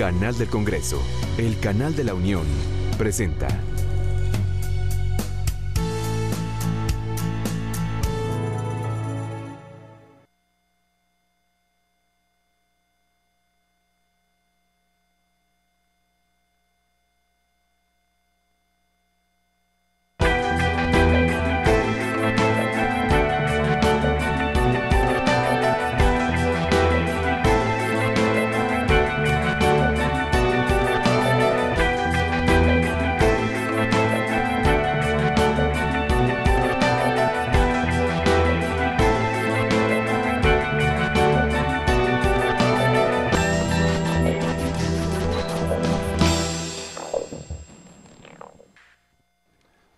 Canal del Congreso, el canal de la Unión, presenta.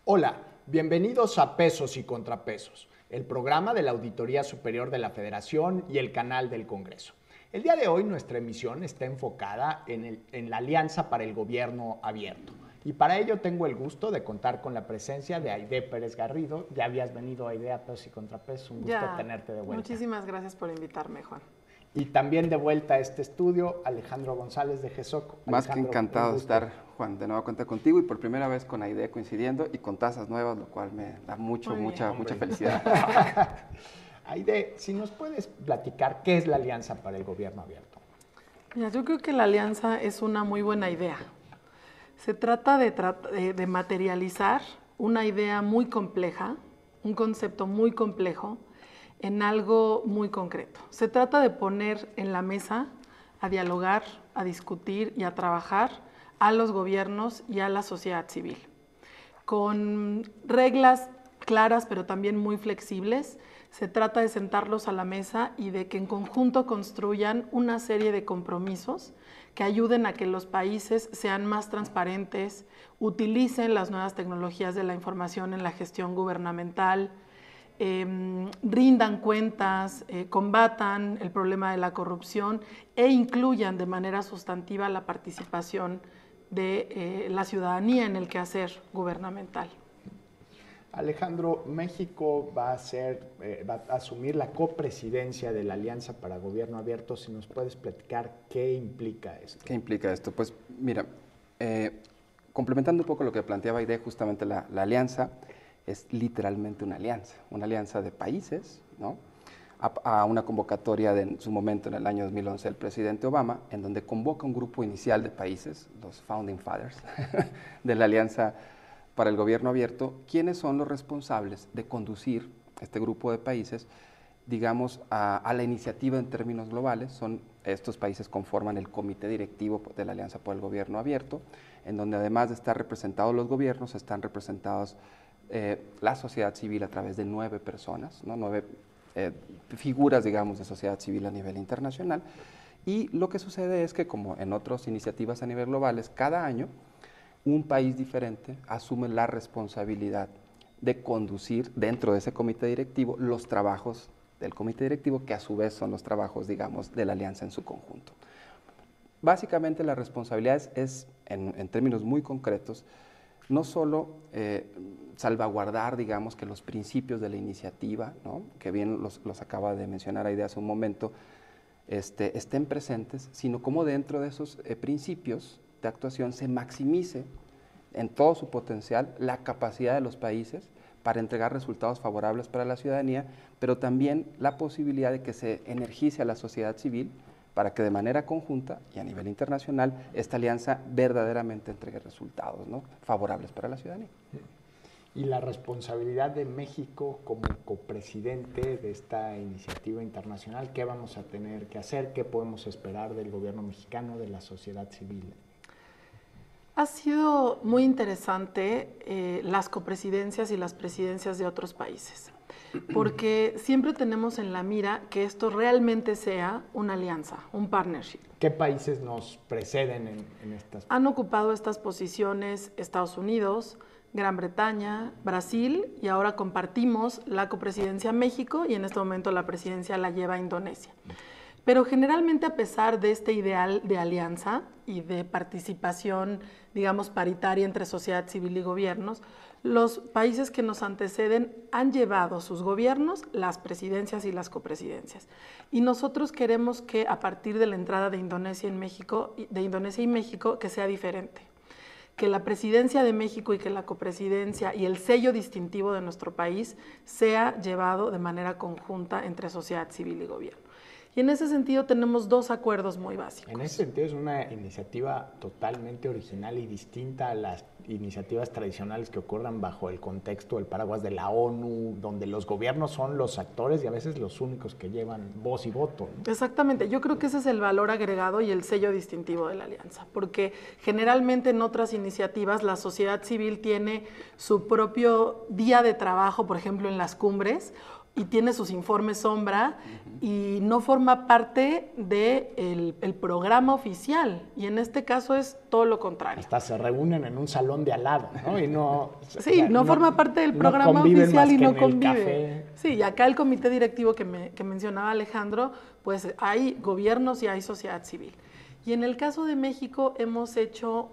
Hola, bienvenidos a Pesos y Contrapesos, el programa de la Auditoría Superior de la Federación y el canal del Congreso. El día de hoy nuestra emisión está enfocada en la Alianza para el Gobierno Abierto. Y para ello tengo el gusto de contar con la presencia de Aide Pérez Garrido. Ya habías venido, Aide, a Pesos y Contrapesos. Un gusto tenerte de vuelta. Muchísimas gracias por invitarme, Juan. Y también de vuelta a este estudio, Alejandro González de GESOC. Más que encantado de estar, Juan, de nueva cuenta contigo y por primera vez con Aide coincidiendo y con tazas nuevas, lo cual me da mucha felicidad. Aide, si nos puedes platicar qué es la Alianza para el Gobierno Abierto. Mira, yo creo que la alianza es una muy buena idea. Se trata de materializar una idea muy compleja, un concepto muy complejo, en algo muy concreto. Se trata de poner en la mesa a dialogar, a discutir y a trabajar a los gobiernos y a la sociedad civil, con reglas claras pero también muy flexibles. Se trata de sentarlos a la mesa y de que en conjunto construyan una serie de compromisos que ayuden a que los países sean más transparentes, utilicen las nuevas tecnologías de la información en la gestión gubernamental, rindan cuentas, combatan el problema de la corrupción e incluyan de manera sustantiva la participación de la ciudadanía en el quehacer gubernamental. Alejandro, México va a asumir la copresidencia de la Alianza para Gobierno Abierto. Si nos puedes platicar qué implica esto. ¿Qué implica esto? Pues mira, complementando un poco lo que planteaba Aide, justamente la alianza es literalmente una alianza de países, ¿no? A una convocatoria en su momento, en el año 2011, del presidente Obama, en donde convoca un grupo inicial de países, los Founding Fathers, de la Alianza para el Gobierno Abierto, quienes son los responsables de conducir este grupo de países, digamos, a la iniciativa en términos globales. Estos países conforman el comité directivo de la Alianza por el Gobierno Abierto, en donde además de estar representados los gobiernos, están representados la sociedad civil a través de 9 personas, ¿no? 9 figuras, digamos, de sociedad civil a nivel internacional. Y lo que sucede es que, como en otras iniciativas a nivel globales, cada año un país diferente asume la responsabilidad de conducir dentro de ese comité directivo los trabajos del comité directivo, que a su vez son los trabajos, digamos, de la alianza en su conjunto. Básicamente la responsabilidad es en términos muy concretos, no solo salvaguardar, digamos, que los principios de la iniciativa, ¿no?, que bien los acaba de mencionar Aide hace un momento, estén presentes, sino como dentro de esos principios de actuación se maximice en todo su potencial la capacidad de los países para entregar resultados favorables para la ciudadanía, pero también la posibilidad de que se energice a la sociedad civil para que de manera conjunta y a nivel internacional esta alianza verdaderamente entregue resultados, ¿no?, favorables para la ciudadanía. Y la responsabilidad de México como copresidente de esta iniciativa internacional, ¿qué vamos a tener que hacer? ¿Qué podemos esperar del gobierno mexicano, de la sociedad civil? Ha sido muy interesante las copresidencias y las presidencias de otros países, porque siempre tenemos en la mira que esto realmente sea una alianza, un partnership. ¿Qué países nos preceden en estas? Han ocupado estas posiciones Estados Unidos, Gran Bretaña, Brasil, y ahora compartimos la copresidencia México y en este momento la presidencia la lleva Indonesia. Pero generalmente, a pesar de este ideal de alianza y de participación, digamos, paritaria entre sociedad civil y gobiernos, los países que nos anteceden han llevado sus gobiernos, las presidencias y las copresidencias. Y nosotros queremos que a partir de la entrada de Indonesia y México, que sea diferente. Que la presidencia de México y que la copresidencia y el sello distintivo de nuestro país sea llevado de manera conjunta entre sociedad civil y gobierno. Y en ese sentido tenemos 2 acuerdos muy básicos. En ese sentido es una iniciativa totalmente original y distinta a las iniciativas tradicionales que ocurran bajo el contexto, el paraguas de la ONU, donde los gobiernos son los actores y a veces los únicos que llevan voz y voto, ¿no? Exactamente, yo creo que ese es el valor agregado y el sello distintivo de la alianza, porque generalmente en otras iniciativas la sociedad civil tiene su propio día de trabajo, por ejemplo en las cumbres, y tiene sus informes sombra y no forma parte del programa oficial. Y en este caso es todo lo contrario. Hasta se reúnen en un salón de al lado, ¿no? Y no, sí, o sea, no forma parte del programa oficial y no convive. Sí, y acá el comité directivo que mencionaba Alejandro, pues hay gobiernos y hay sociedad civil. Y en el caso de México hemos hecho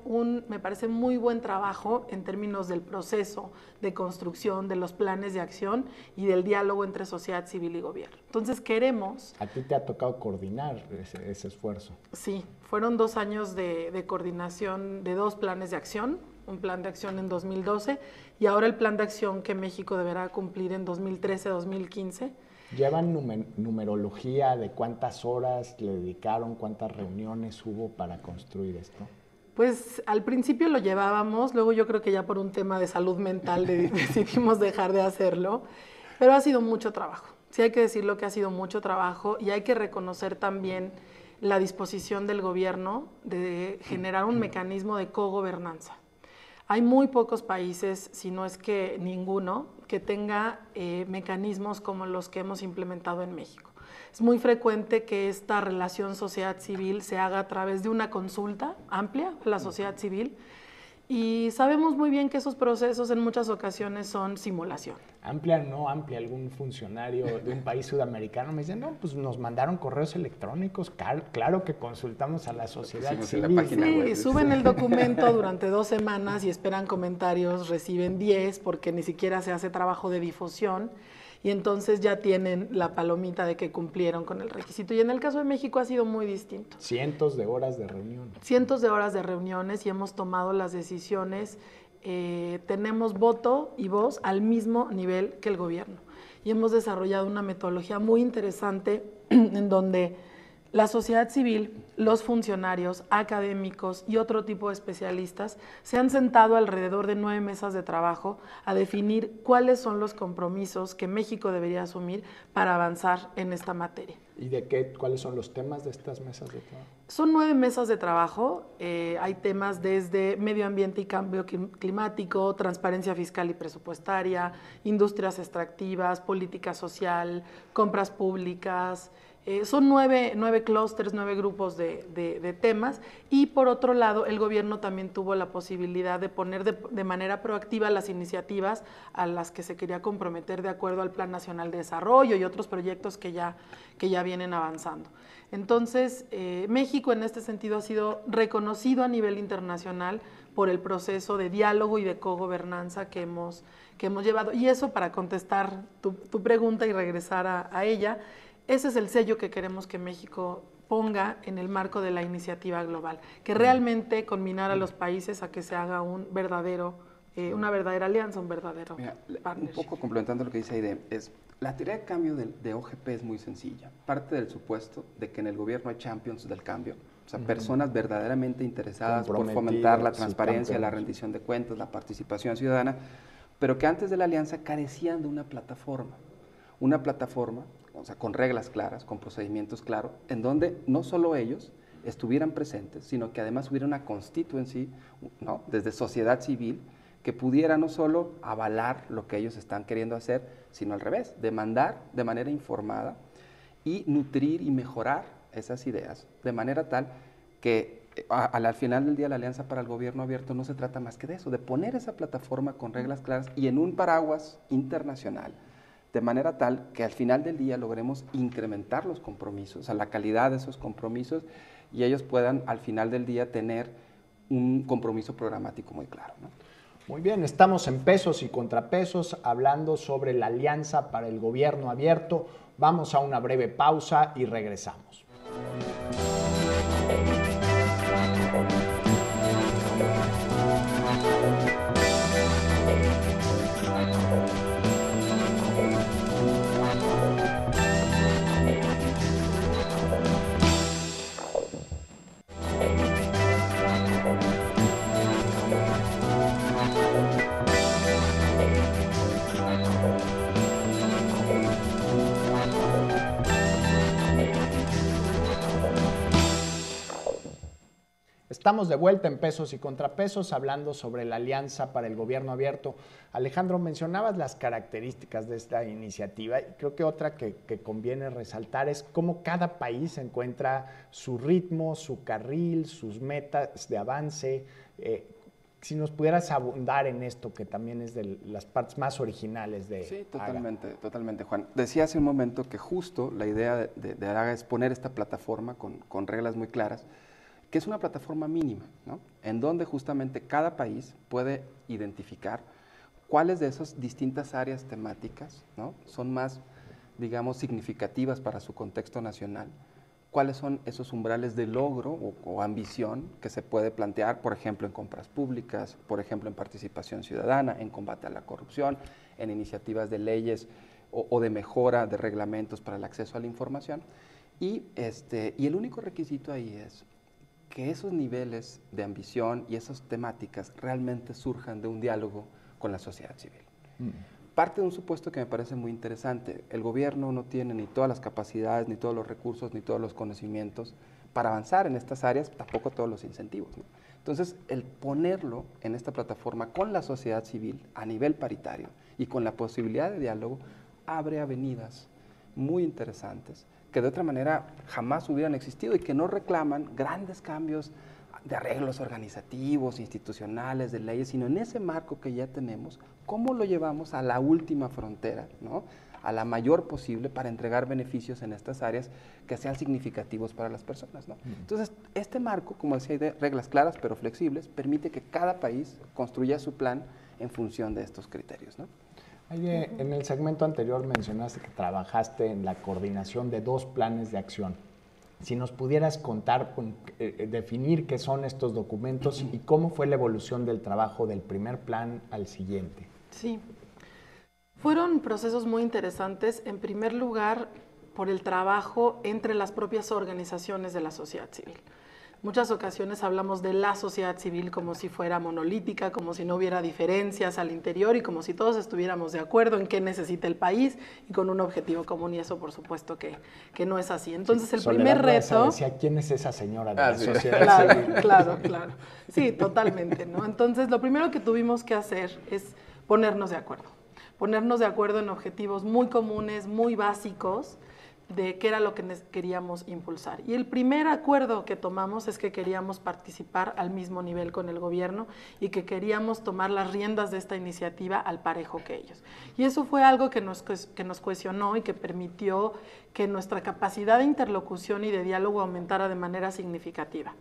me parece, muy buen trabajo en términos del proceso de construcción, de los planes de acción y del diálogo entre sociedad civil y gobierno. Entonces queremos... ¿A ti te ha tocado coordinar ese esfuerzo? Sí, fueron 2 años de coordinación de 2 planes de acción, un plan de acción en 2012 y ahora el plan de acción que México deberá cumplir en 2013-2015. ¿Llevan numerología de cuántas horas le dedicaron, cuántas reuniones hubo para construir esto? Pues al principio lo llevábamos, luego yo creo que ya por un tema de salud mental decidimos dejar de hacerlo, pero ha sido mucho trabajo. Sí hay que decirlo que ha sido mucho trabajo y hay que reconocer también la disposición del gobierno de generar un mecanismo de cogobernanza. Hay muy pocos países, si no es que ninguno, que tenga mecanismos como los que hemos implementado en México. Es muy frecuente que esta relación sociedad civil se haga a través de una consulta amplia a la sociedad civil y sabemos muy bien que esos procesos en muchas ocasiones son simulación. Amplia, no amplia, algún funcionario de un país sudamericano me dice, no, pues nos mandaron correos electrónicos, claro que consultamos a la sociedad civil. En la página web. Sí, suben el documento durante 2 semanas y esperan comentarios, reciben 10 porque ni siquiera se hace trabajo de difusión y entonces ya tienen la palomita de que cumplieron con el requisito. Y en el caso de México ha sido muy distinto. Cientos de horas de reuniones. Cientos de horas de reuniones y hemos tomado las decisiones. Tenemos voto y voz al mismo nivel que el gobierno. Y hemos desarrollado una metodología muy interesante en donde la sociedad civil, los funcionarios, académicos y otro tipo de especialistas se han sentado alrededor de 9 mesas de trabajo a definir cuáles son los compromisos que México debería asumir para avanzar en esta materia. ¿Y cuáles son los temas de estas mesas de trabajo? Son 9 mesas de trabajo, hay temas desde medio ambiente y cambio climático, transparencia fiscal y presupuestaria, industrias extractivas, política social, compras públicas. Son 9 clústeres, 9 grupos de temas y por otro lado el gobierno también tuvo la posibilidad de poner de manera proactiva las iniciativas a las que se quería comprometer de acuerdo al Plan Nacional de Desarrollo y otros proyectos que ya vienen avanzando. Entonces, México en este sentido ha sido reconocido a nivel internacional por el proceso de diálogo y de cogobernanza que hemos llevado. Y eso, para contestar tu pregunta y regresar a ella, ese es el sello que queremos que México ponga en el marco de la iniciativa global, que realmente combinar a los países a que se haga una verdadera alianza, un verdadero partnership. Un poco complementando lo que dice Aide, la teoría de cambio de OGP es muy sencilla. Parte del supuesto de que en el gobierno hay champions del cambio, o sea, personas verdaderamente interesadas por fomentar la transparencia, la rendición de cuentas, la participación ciudadana, pero que antes de la alianza carecían de una plataforma, o sea, con reglas claras, con procedimientos claros, en donde no solo ellos estuvieran presentes, sino que además hubiera una constituency, ¿no?, desde sociedad civil, que pudiera no solo avalar lo que ellos están queriendo hacer, sino al revés, demandar de manera informada y nutrir y mejorar esas ideas, de manera tal que al final del día la Alianza para el Gobierno Abierto no se trata más que de eso, de poner esa plataforma con reglas claras y en un paraguas internacional, de manera tal que al final del día logremos incrementar los compromisos, o sea, la calidad de esos compromisos y ellos puedan al final del día tener un compromiso programático muy claro, ¿no? Muy bien, estamos en Pesos y Contrapesos hablando sobre la Alianza para el Gobierno Abierto. Vamos a una breve pausa y regresamos. Estamos de vuelta en Pesos y Contrapesos hablando sobre la Alianza para el Gobierno Abierto. Alejandro, mencionabas las características de esta iniciativa y creo que otra que conviene resaltar es cómo cada país encuentra su ritmo, su carril, sus metas de avance. Si nos pudieras abundar en esto, que también es de las partes más originales de Sí, AGA. totalmente, Juan. Decía hace un momento que justo la idea de AGA es poner esta plataforma con reglas muy claras, que es una plataforma mínima, ¿no? En donde justamente cada país puede identificar cuáles de esas distintas áreas temáticas, ¿no?, son más, digamos, significativas para su contexto nacional, cuáles son esos umbrales de logro o ambición que se puede plantear, por ejemplo, en compras públicas, por ejemplo, en participación ciudadana, en combate a la corrupción, en iniciativas de leyes o de mejora de reglamentos para el acceso a la información. Y el único requisito ahí es que esos niveles de ambición y esas temáticas realmente surjan de un diálogo con la sociedad civil. Parte de un supuesto que me parece muy interesante: el gobierno no tiene ni todas las capacidades, ni todos los recursos, ni todos los conocimientos para avanzar en estas áreas, tampoco todos los incentivos, ¿no? Entonces, el ponerlo en esta plataforma con la sociedad civil a nivel paritario y con la posibilidad de diálogo, abre avenidas muy interesantes que de otra manera jamás hubieran existido y que no reclaman grandes cambios de arreglos organizativos, institucionales, de leyes, sino en ese marco que ya tenemos, cómo lo llevamos a la última frontera, ¿no?, a la mayor posible, para entregar beneficios en estas áreas que sean significativos para las personas, ¿no? Entonces, este marco, como decía, de reglas claras pero flexibles, permite que cada país construya su plan en función de estos criterios, ¿no? Oye, en el segmento anterior mencionaste que trabajaste en la coordinación de 2 planes de acción. Si nos pudieras contar, definir qué son estos documentos y cómo fue la evolución del trabajo del primer plan al siguiente. Sí, fueron procesos muy interesantes, en primer lugar, por el trabajo entre las propias organizaciones de la sociedad civil. Muchas ocasiones hablamos de la sociedad civil como si fuera monolítica, como si no hubiera diferencias al interior y como si todos estuviéramos de acuerdo en qué necesita el país y con un objetivo común, y eso por supuesto que no es así. Entonces el primer reto... Decía, ¿quién es esa señora de la sociedad civil? Claro. Sí, totalmente, ¿no? Entonces lo primero que tuvimos que hacer es ponernos de acuerdo en objetivos muy comunes, muy básicos, de qué era lo que queríamos impulsar. Y el primer acuerdo que tomamos es que queríamos participar al mismo nivel con el gobierno y que queríamos tomar las riendas de esta iniciativa al parejo que ellos. Y eso fue algo que nos cohesionó y que permitió que nuestra capacidad de interlocución y de diálogo aumentara de manera significativa.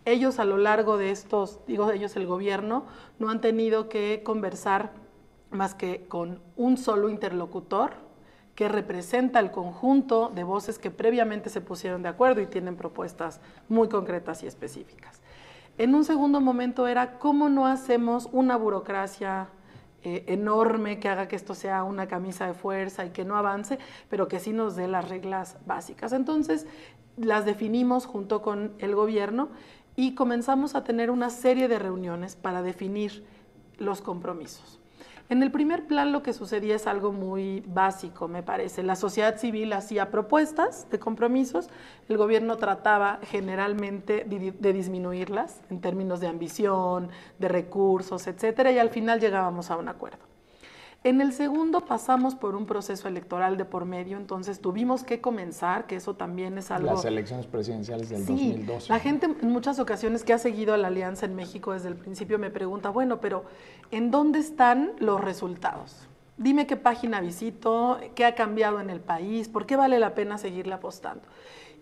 Ellos, a lo largo de estos, ellos, el gobierno, no han tenido que conversar más que con un solo interlocutor que representa el conjunto de voces que previamente se pusieron de acuerdo y tienen propuestas muy concretas y específicas. En un segundo momento era cómo no hacemos una burocracia enorme que haga que esto sea una camisa de fuerza y que no avance, pero que sí nos dé las reglas básicas. Entonces las definimos junto con el gobierno y comenzamos a tener una serie de reuniones para definir los compromisos. En el primer plan lo que sucedía es algo muy básico, me parece. La sociedad civil hacía propuestas de compromisos, el gobierno trataba generalmente de disminuirlas en términos de ambición, de recursos, etcétera, y al final llegábamos a un acuerdo. En el segundo pasamos por un proceso electoral de por medio, entonces tuvimos que comenzar, que eso también es algo... Las elecciones presidenciales del 2012. La gente en muchas ocasiones que ha seguido a la Alianza en México desde el principio me pregunta, bueno, pero ¿en dónde están los resultados? dime qué página visito, qué ha cambiado en el país, por qué vale la pena seguirle apostando.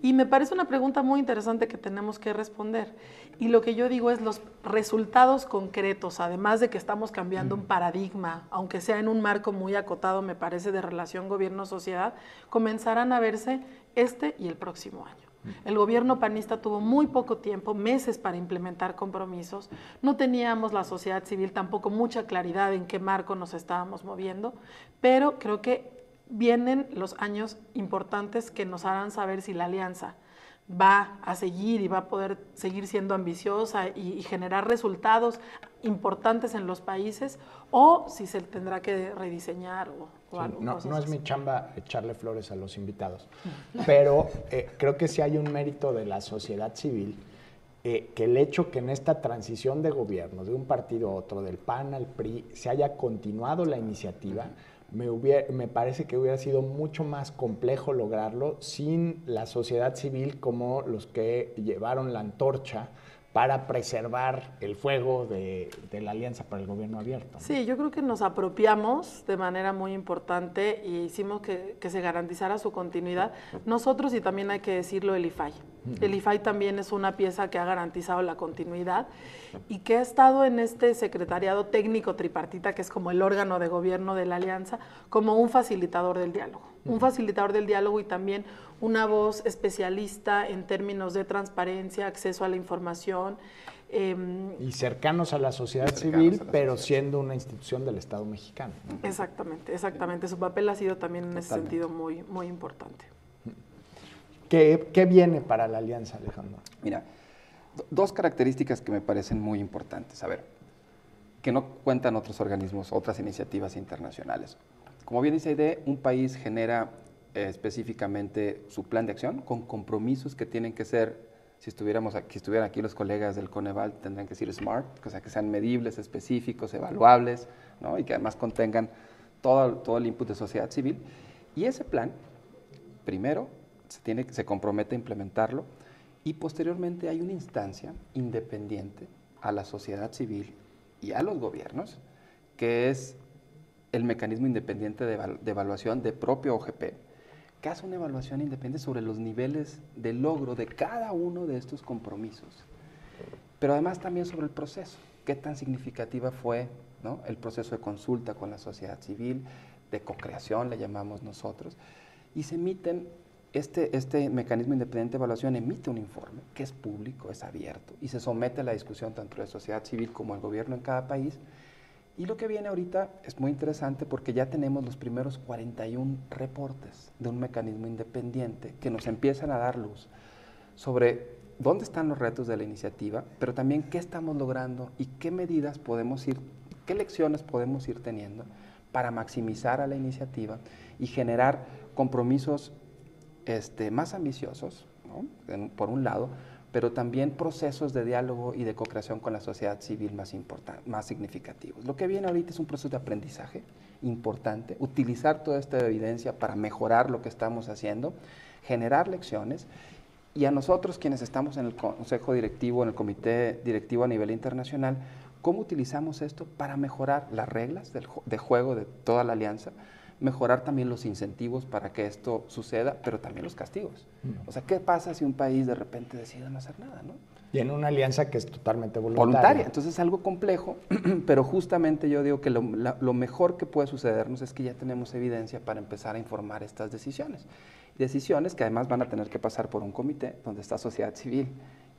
Y me parece una pregunta muy interesante que tenemos que responder. Y lo que yo digo es los resultados concretos, además de que estamos cambiando un paradigma, aunque sea en un marco muy acotado, me parece, de relación gobierno-sociedad, comenzarán a verse este y el próximo año. El gobierno panista tuvo muy poco tiempo, meses, para implementar compromisos. No teníamos, la sociedad civil, tampoco mucha claridad en qué marco nos estábamos moviendo, pero creo que vienen los años importantes que nos harán saber si la alianza va a seguir y va a poder seguir siendo ambiciosa y generar resultados importantes en los países, o si se tendrá que rediseñar o algo. No es mi chamba echarle flores a los invitados, pero creo que sí hay un mérito de la sociedad civil, que el hecho que en esta transición de gobierno, de un partido a otro, del PAN al PRI, se haya continuado la iniciativa. Me parece que hubiera sido mucho más complejo lograrlo sin la sociedad civil como los que llevaron la antorcha para preservar el fuego de la Alianza para el Gobierno Abierto, ¿no? Sí, yo creo que nos apropiamos de manera muy importante y hicimos que se garantizara su continuidad. Nosotros, y también hay que decirlo, el IFAI. El IFAI también es una pieza que ha garantizado la continuidad y que ha estado en este secretariado técnico tripartita, que es como el órgano de gobierno de la Alianza, como un facilitador del diálogo. Un facilitador del diálogo y también una voz especialista en términos de transparencia, acceso a la información. Y cercanos a la sociedad civil, pero siendo una institución del Estado mexicano. Exactamente, exactamente. Su papel ha sido también en ese sentido muy, muy importante. ¿Qué viene para la alianza, Alejandro? Mira, dos características que me parecen muy importantes. A ver, que no cuentan otros organismos, otras iniciativas internacionales. Como bien dice Aide, un país genera específicamente su plan de acción con compromisos que tienen que ser, si estuvieran aquí los colegas del Coneval, tendrán que decir SMART, o sea, que sean medibles, específicos, evaluables, ¿no? Y que además contengan todo el input de sociedad civil. Y ese plan, primero, se compromete a implementarlo, y posteriormente hay una instancia independiente a la sociedad civil y a los gobiernos, que es el mecanismo independiente de evaluación de propio OGP, que hace una evaluación independiente sobre los niveles de logro de cada uno de estos compromisos, pero además también sobre el proceso, qué tan significativa fue, ¿no?, el proceso de consulta con la sociedad civil, de co-creación le llamamos nosotros, y se emiten, este mecanismo independiente de evaluación emite un informe que es público, es abierto, y se somete a la discusión tanto de la sociedad civil como al gobierno en cada país. Y lo que viene ahorita es muy interesante porque ya tenemos los primeros 41 reportes de un mecanismo independiente que nos empiezan a dar luz sobre dónde están los retos de la iniciativa, pero también qué estamos logrando y qué medidas podemos ir, qué lecciones podemos ir teniendo para maximizar a la iniciativa y generar compromisos más ambiciosos, ¿no?, por un lado, pero también procesos de diálogo y de co-creación con la sociedad civil más significativos. Lo que viene ahorita es un proceso de aprendizaje importante, utilizar toda esta evidencia para mejorar lo que estamos haciendo, generar lecciones, y a nosotros quienes estamos en el consejo directivo, en el comité directivo a nivel internacional, cómo utilizamos esto para mejorar las reglas de juego de toda la alianza, mejorar también los incentivos para que esto suceda, pero también los castigos. O sea, ¿qué pasa si un país de repente decide no hacer nada, ¿no? Y en una alianza que es totalmente voluntaria. Entonces es algo complejo, pero justamente yo digo que lo mejor que puede sucedernos es que ya tenemos evidencia para empezar a informar estas decisiones. Decisiones que además van a tener que pasar por un comité donde está sociedad civil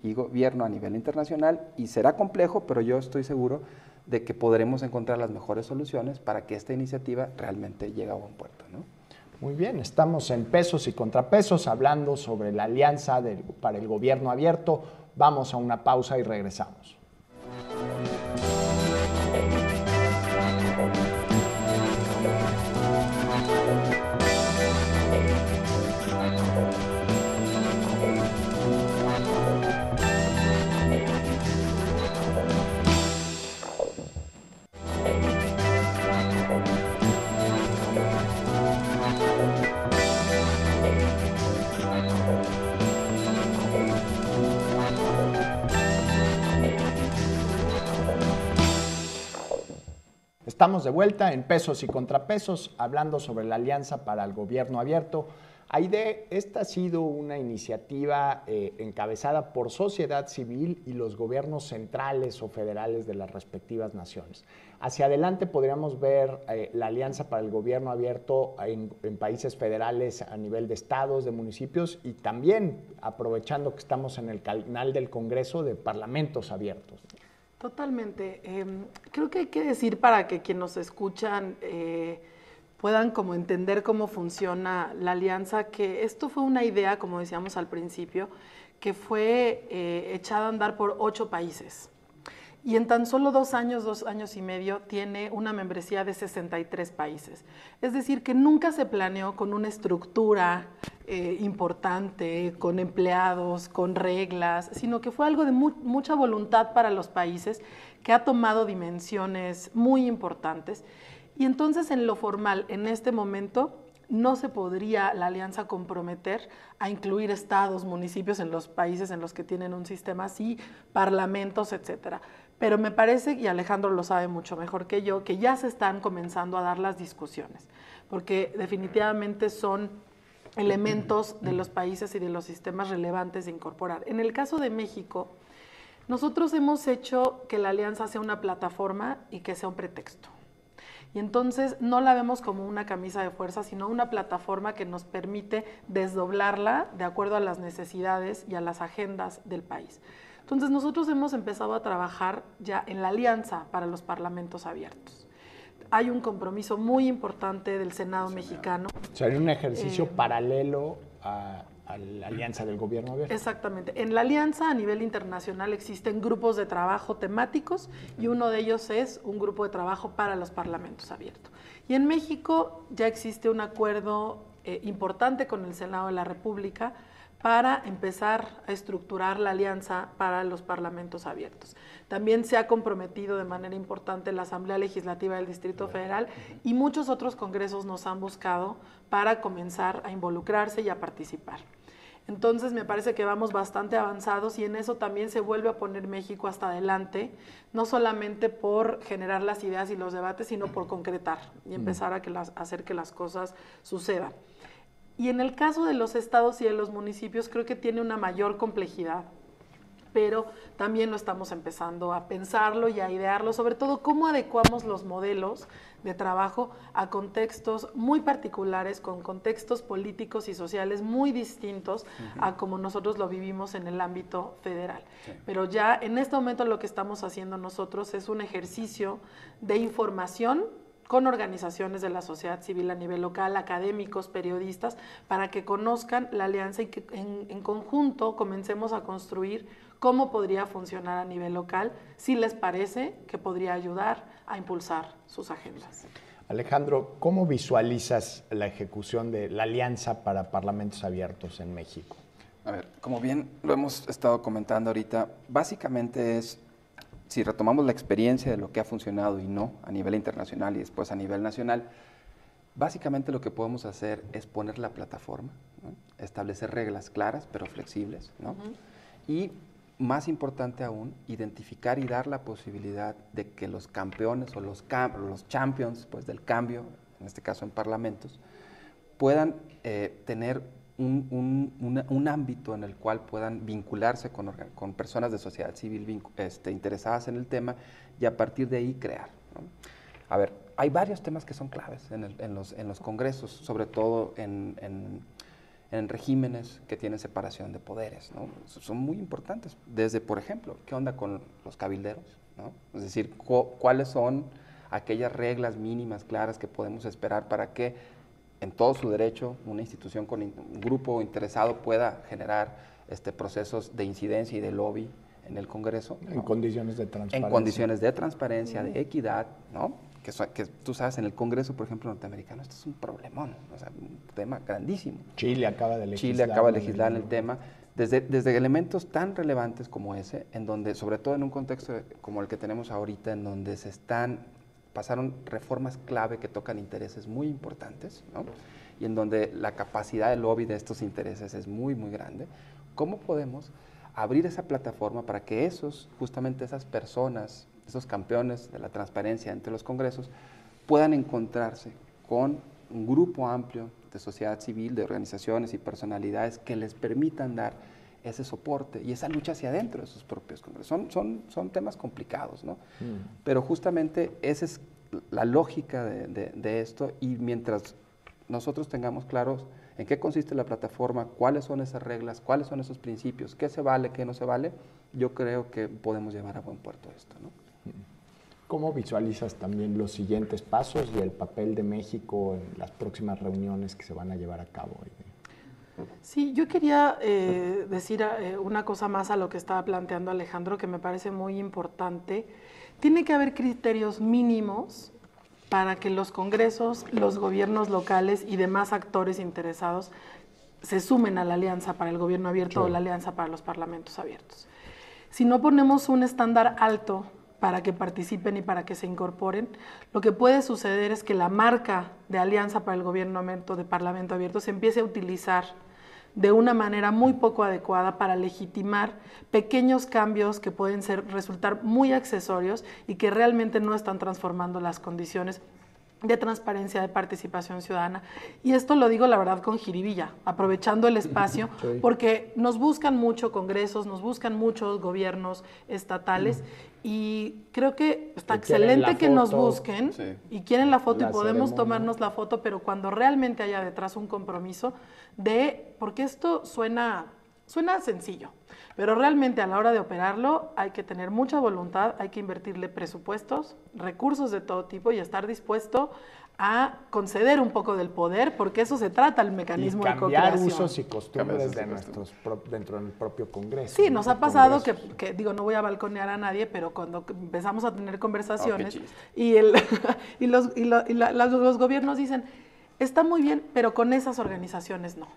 y gobierno a nivel internacional, y será complejo, pero yo estoy seguro de que podremos encontrar las mejores soluciones para que esta iniciativa realmente llegue a buen puerto, ¿no? Muy bien, estamos en Pesos y Contrapesos hablando sobre la alianza para el gobierno abierto. Vamos a una pausa y regresamos. Estamos de vuelta en Pesos y Contrapesos, hablando sobre la Alianza para el Gobierno Abierto. Aide, esta ha sido una iniciativa encabezada por sociedad civil y los gobiernos centrales o federales de las respectivas naciones. Hacia adelante podríamos ver la Alianza para el Gobierno Abierto en países federales a nivel de estados, de municipios y también, aprovechando que estamos en el canal del Congreso, de parlamentos abiertos. Totalmente. Creo que hay que decir para que quienes nos escuchan puedan como entender cómo funciona la alianza, que esto fue una idea, como decíamos al principio, que fue echada a andar por 8 países. Y en tan solo 2 años y medio, tiene una membresía de 63 países. Es decir, que nunca se planeó con una estructura importante, con empleados, con reglas, sino que fue algo de mucha voluntad para los países, que ha tomado dimensiones muy importantes. Y entonces, en lo formal, en este momento, no se podría la alianza comprometer a incluir estados, municipios en los países en los que tienen un sistema así, parlamentos, etcétera. Pero me parece, y Alejandro lo sabe mucho mejor que yo, que ya se están comenzando a dar las discusiones, porque definitivamente son elementos de los países y de los sistemas relevantes de incorporar. En el caso de México, nosotros hemos hecho que la alianza sea una plataforma y que sea un pretexto. Y entonces no la vemos como una camisa de fuerza, sino una plataforma que nos permite desdoblarla de acuerdo a las necesidades y a las agendas del país. Entonces nosotros hemos empezado a trabajar ya en la alianza para los parlamentos abiertos. Hay un compromiso muy importante del Senado mexicano. O sea, hay un ejercicio paralelo a la Alianza del Gobierno Abierto. Exactamente. En la alianza a nivel internacional existen grupos de trabajo temáticos y uno de ellos es un grupo de trabajo para los parlamentos abiertos. Y en México ya existe un acuerdo importante con el Senado de la República para empezar a estructurar la alianza para los parlamentos abiertos. También se ha comprometido de manera importante la Asamblea Legislativa del Distrito Federal y muchos otros congresos nos han buscado para comenzar a involucrarse y a participar. Entonces me parece que vamos bastante avanzados y en eso también se vuelve a poner México hasta adelante, no solamente por generar las ideas y los debates, sino por concretar y empezar a hacer que las cosas sucedan. Y en el caso de los estados y de los municipios creo que tiene una mayor complejidad, pero también lo estamos empezando a pensarlo y a idearlo, sobre todo cómo adecuamos los modelos de trabajo a contextos muy particulares, con contextos políticos y sociales muy distintos a como nosotros lo vivimos en el ámbito federal. Sí. Pero ya en este momento lo que estamos haciendo nosotros es un ejercicio de información con organizaciones de la sociedad civil a nivel local, académicos, periodistas, para que conozcan la alianza y que en conjunto comencemos a construir cómo podría funcionar a nivel local, si les parece que podría ayudar a impulsar sus agendas. Alejandro, ¿cómo visualizas la ejecución de la Alianza para Parlamentos Abiertos en México? A ver, como bien lo hemos estado comentando ahorita, básicamente es, si retomamos la experiencia de lo que ha funcionado y no a nivel internacional y después a nivel nacional, básicamente lo que podemos hacer es poner la plataforma, ¿no? Establecer reglas claras pero flexibles, ¿no? Y más importante aún, identificar y dar la posibilidad de que los campeones o los champions pues, del cambio, en este caso en parlamentos, puedan tener un ámbito en el cual puedan vincularse con personas de sociedad civil interesadas en el tema y a partir de ahí crear, ¿no? A ver, hay varios temas que son claves en los congresos, sobre todo en regímenes que tienen separación de poderes, ¿no? Son muy importantes. Desde, por ejemplo, ¿qué onda con los cabilderos, ¿no? Es decir, ¿cuáles son aquellas reglas mínimas claras que podemos esperar para que en todo su derecho una institución con un grupo interesado pueda generar procesos de incidencia y de lobby en el Congreso, ¿no? En condiciones de transparencia. En condiciones de transparencia, de equidad, ¿no? Que tú sabes, en el Congreso, por ejemplo, norteamericano, esto es un problemón, o sea, un tema grandísimo. Chile acaba de legislar en el tema, desde elementos tan relevantes como ese, en donde, sobre todo en un contexto como el que tenemos ahorita, en donde pasaron reformas clave que tocan intereses muy importantes, ¿no? Y en donde la capacidad de lobby de estos intereses es muy, muy grande. ¿Cómo podemos abrir esa plataforma para que justamente esas personas esos campeones de la transparencia entre los congresos, puedan encontrarse con un grupo amplio de sociedad civil, de organizaciones y personalidades que les permitan dar ese soporte y esa lucha hacia adentro de sus propios congresos. Son temas complicados, ¿no? Pero justamente esa es la lógica de esto, y mientras nosotros tengamos claros en qué consiste la plataforma, cuáles son esas reglas, cuáles son esos principios, qué se vale, qué no se vale, yo creo que podemos llevar a buen puerto esto, ¿no? ¿Cómo visualizas también los siguientes pasos y el papel de México en las próximas reuniones que se van a llevar a cabo? Sí, yo quería decir una cosa más a lo que estaba planteando Alejandro, que me parece muy importante. Tiene que haber criterios mínimos para que los congresos, los gobiernos locales y demás actores interesados se sumen a la Alianza para el Gobierno Abierto o la Alianza para los Parlamentos Abiertos. Si no ponemos un estándar alto para que participen y para que se incorporen, lo que puede suceder es que la marca de Alianza para el Gobierno Abierto, de Parlamento Abierto, se empiece a utilizar de una manera muy poco adecuada para legitimar pequeños cambios que pueden resultar muy accesorios y que realmente no están transformando las condiciones de transparencia, de participación ciudadana. Y esto lo digo, la verdad, con jiribilla, aprovechando el espacio, porque nos buscan mucho congresos, nos buscan muchos gobiernos estatales, y creo que está excelente que nos busquen y quieren la foto y podemos tomarnos la foto, pero cuando realmente haya detrás un compromiso porque esto suena sencillo, pero realmente a la hora de operarlo hay que tener mucha voluntad, hay que invertirle presupuestos, recursos de todo tipo y estar dispuesto a conceder un poco del poder, porque eso se trata el mecanismo de co-creación. Cambiar usos y costumbres dentro del propio Congreso. Sí, nos ha pasado que, digo, no voy a balconear a nadie, pero cuando empezamos a tener conversaciones los gobiernos dicen, está muy bien, pero con esas organizaciones no.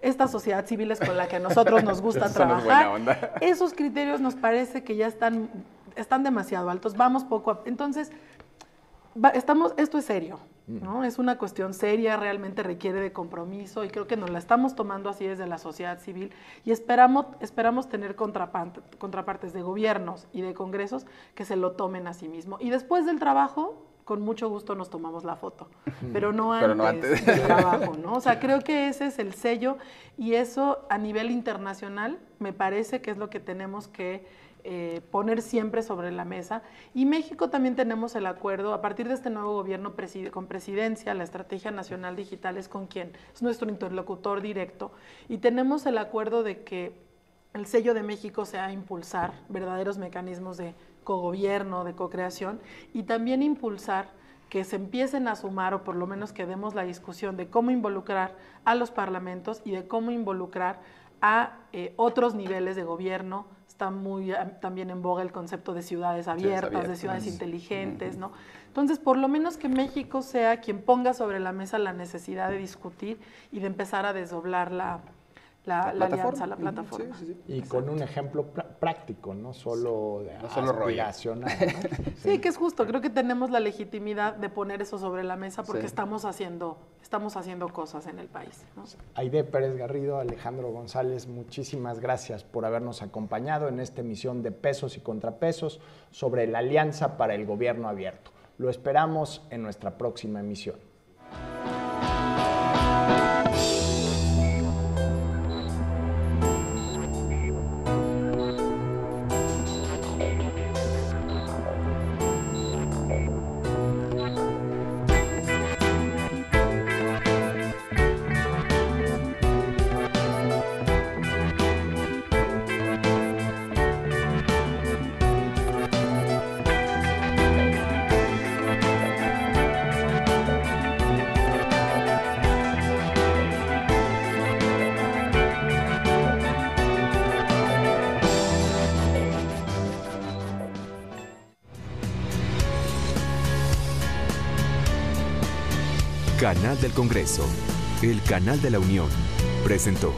Esta sociedad civil es con la que a nosotros nos gusta trabajar. Esos criterios nos parece que ya están demasiado altos, vamos entonces, esto es serio, ¿no? Es una cuestión seria, realmente requiere de compromiso, y creo que nos la estamos tomando así desde la sociedad civil, y esperamos tener contrapartes de gobiernos y de congresos que se lo tomen a sí mismo. Y después del trabajo, con mucho gusto nos tomamos la foto, pero no antes del trabajo, ¿no? O sea, creo que ese es el sello, y eso a nivel internacional me parece que es lo que tenemos que poner siempre sobre la mesa. Y México también tenemos el acuerdo, a partir de este nuevo gobierno con presidencia, la Estrategia Nacional Digital es con quien es nuestro interlocutor directo, y tenemos el acuerdo de que el sello de México sea impulsar verdaderos mecanismos de cogobierno, de co-creación, y también impulsar que se empiecen a sumar, o por lo menos que demos la discusión de cómo involucrar a los parlamentos y de cómo involucrar a otros niveles de gobierno. Está muy también en boga el concepto de ciudades abiertas, de ciudades inteligentes, ¿no? Entonces, por lo menos que México sea quien ponga sobre la mesa la necesidad de discutir y de empezar a desdoblar la alianza, la plataforma. Y con un ejemplo práctico, no solo aspiracional, ¿no? Sí, que es justo. Creo que tenemos la legitimidad de poner eso sobre la mesa porque estamos haciendo cosas en el país, ¿no? Aide Pérez Garrido, Alejandro González, muchísimas gracias por habernos acompañado en esta emisión de Pesos y Contrapesos sobre la Alianza para el Gobierno Abierto. Lo esperamos en nuestra próxima emisión. Canal del Congreso, el canal de la Unión, presentó.